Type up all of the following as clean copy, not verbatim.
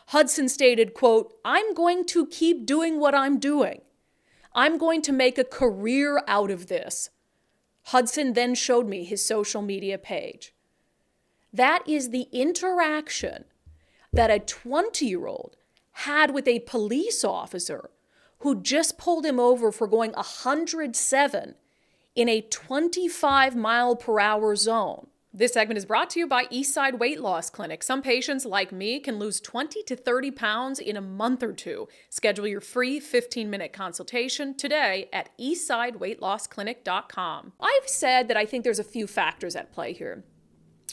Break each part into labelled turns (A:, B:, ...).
A: Hudson stated, quote, "I'm going to keep doing what I'm doing. I'm going to make a career out of this." Hudson then showed me his social media page. That is the interaction that a 20-year-old had with a police officer who just pulled him over for going 107 in a 25-mile-per-hour zone. This segment is brought to you by Eastside Weight Loss Clinic. Some patients, like me, can lose 20 to 30 pounds in a month or two. Schedule your free 15-minute consultation today at eastsideweightlossclinic.com. I've said that I think there's a few factors at play here.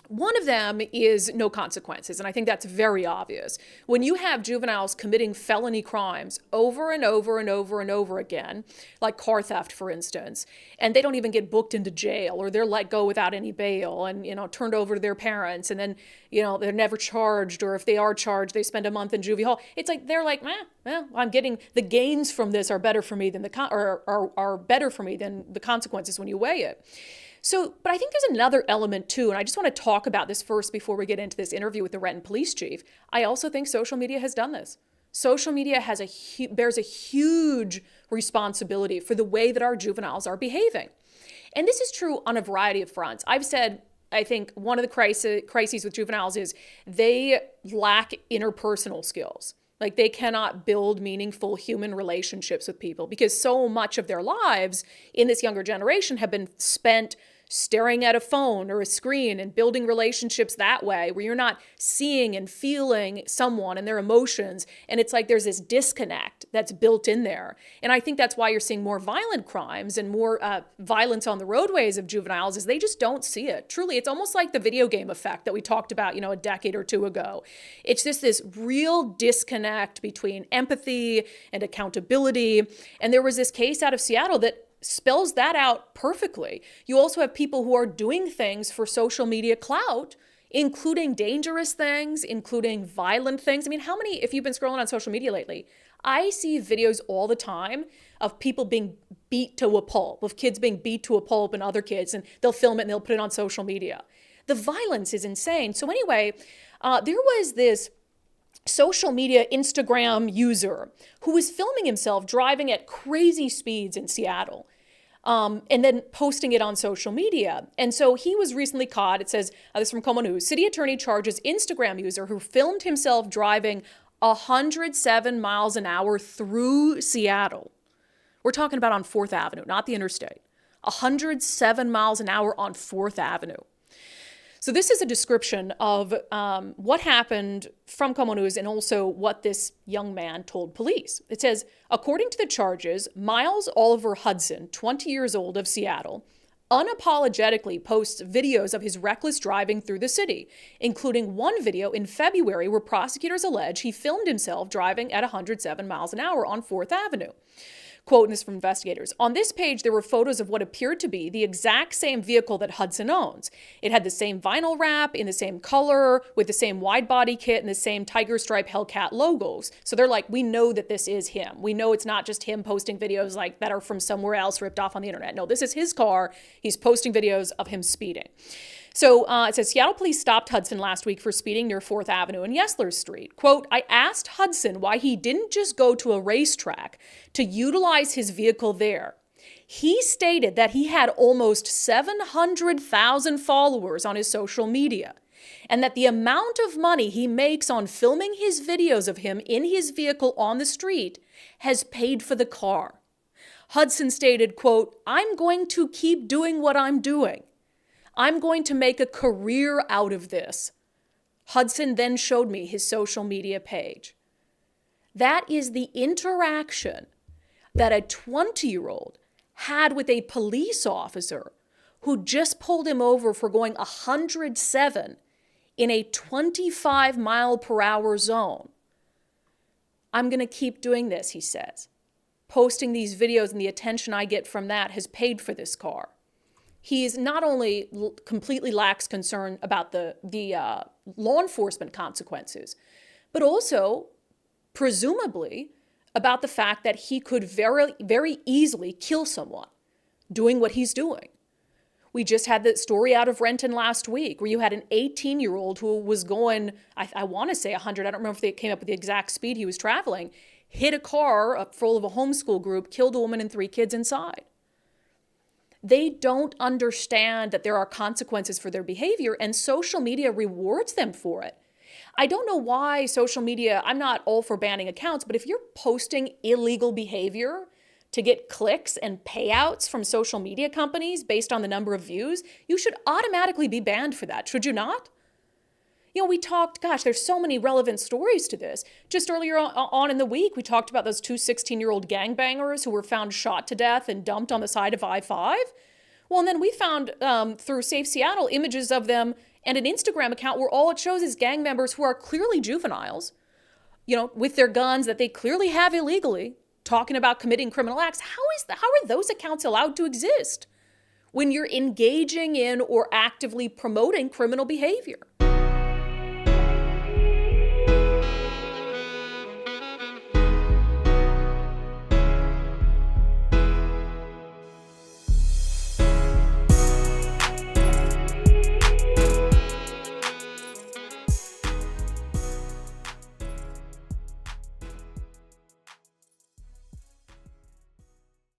A: One of them is no consequences, and I think that's very obvious. When you have juveniles committing felony crimes over and over and over and over again, like car theft, for instance, and they don't even get booked into jail, or they're let go without any bail and, turned over to their parents, and then, they're never charged, or if they are charged, they spend a month in juvie hall. It's like, they're like, well, I'm getting the gains from this are better for me than are better for me than the consequences when you weigh it. So, but I think there's another element too, and I just want to talk about this first before we get into this interview with the Renton police chief. I also think social media has done this. Social media bears a huge responsibility for the way that our juveniles are behaving. And this is true on a variety of fronts. I've said, I think one of the crises with juveniles is they lack interpersonal skills. Like, they cannot build meaningful human relationships with people because so much of their lives in this younger generation have been spent staring at a phone or a screen and building relationships that way, where you're not seeing and feeling someone and their emotions. And it's like there's this disconnect that's built in there. And I think that's why you're seeing more violent crimes and more violence on the roadways of juveniles, is they just don't see it. Truly, it's almost like the video game effect that we talked about, a decade or two ago. It's just this real disconnect between empathy and accountability. And there was this case out of Seattle that spells that out perfectly. You also have people who are doing things for social media clout, including dangerous things, including violent things. I mean, how many, if you've been scrolling on social media lately, I see videos all the time of people being beat to a pulp, of kids being beat to a pulp and other kids, and they'll film it and they'll put it on social media. The violence is insane. So anyway, there was this social media Instagram user who was filming himself driving at crazy speeds in Seattle. And then posting it on social media. And so he was recently caught. It says, this is from Como News, city attorney charges Instagram user who filmed himself driving 107 miles an hour through Seattle. We're talking about on 4th Avenue, not the interstate. 107 miles an hour on 4th Avenue. So this is a description of what happened from Como News and also what this young man told police. It says, according to the charges, Miles Oliver Hudson, 20 years old, of Seattle, unapologetically posts videos of his reckless driving through the city, including one video in February where prosecutors allege he filmed himself driving at 107 miles an hour on 4th Avenue. Quote, and this is from investigators. On this page, there were photos of what appeared to be the exact same vehicle that Hudson owns. It had the same vinyl wrap in the same color, with the same wide body kit and the same tiger stripe Hellcat logos. So they're like, we know that this is him. We know it's not just him posting videos like that are from somewhere else ripped off on the internet. No, this is his car. He's posting videos of him speeding. So it says, Seattle police stopped Hudson last week for speeding near 4th Avenue and Yesler Street. Quote, I asked Hudson why he didn't just go to a racetrack to utilize his vehicle there. He stated that he had almost 700,000 followers on his social media, and that the amount of money he makes on filming his videos of him in his vehicle on the street has paid for the car. Hudson stated, quote, I'm going to keep doing what I'm doing. I'm going to make a career out of this. Hudson then showed me his social media page. That is the interaction that a 20-year-old had with a police officer who just pulled him over for going 107 in a 25-mile-per-hour zone. I'm going to keep doing this, he says. Posting these videos and the attention I get from that has paid for this car. He's not only completely lacks concern about the law enforcement consequences, but also presumably about the fact that he could very, very easily kill someone doing what he's doing. We just had the story out of Renton last week where you had an 18-year-old who was going, I want to say 100, I don't remember if they came up with the exact speed he was traveling, hit a car full of a homeschool group, killed a woman and 3 kids inside. They don't understand that there are consequences for their behavior, and social media rewards them for it. I don't know why social media, I'm not all for banning accounts, but if you're posting illegal behavior to get clicks and payouts from social media companies based on the number of views, you should automatically be banned for that, should you not? We talked, gosh, there's so many relevant stories to this. Just earlier on in the week, we talked about those 2 16-year-old gangbangers who were found shot to death and dumped on the side of I-5. Well, and then we found through Safe Seattle images of them and an Instagram account where all it shows is gang members who are clearly juveniles, with their guns that they clearly have illegally, talking about committing criminal acts. How are those accounts allowed to exist when you're engaging in or actively promoting criminal behavior?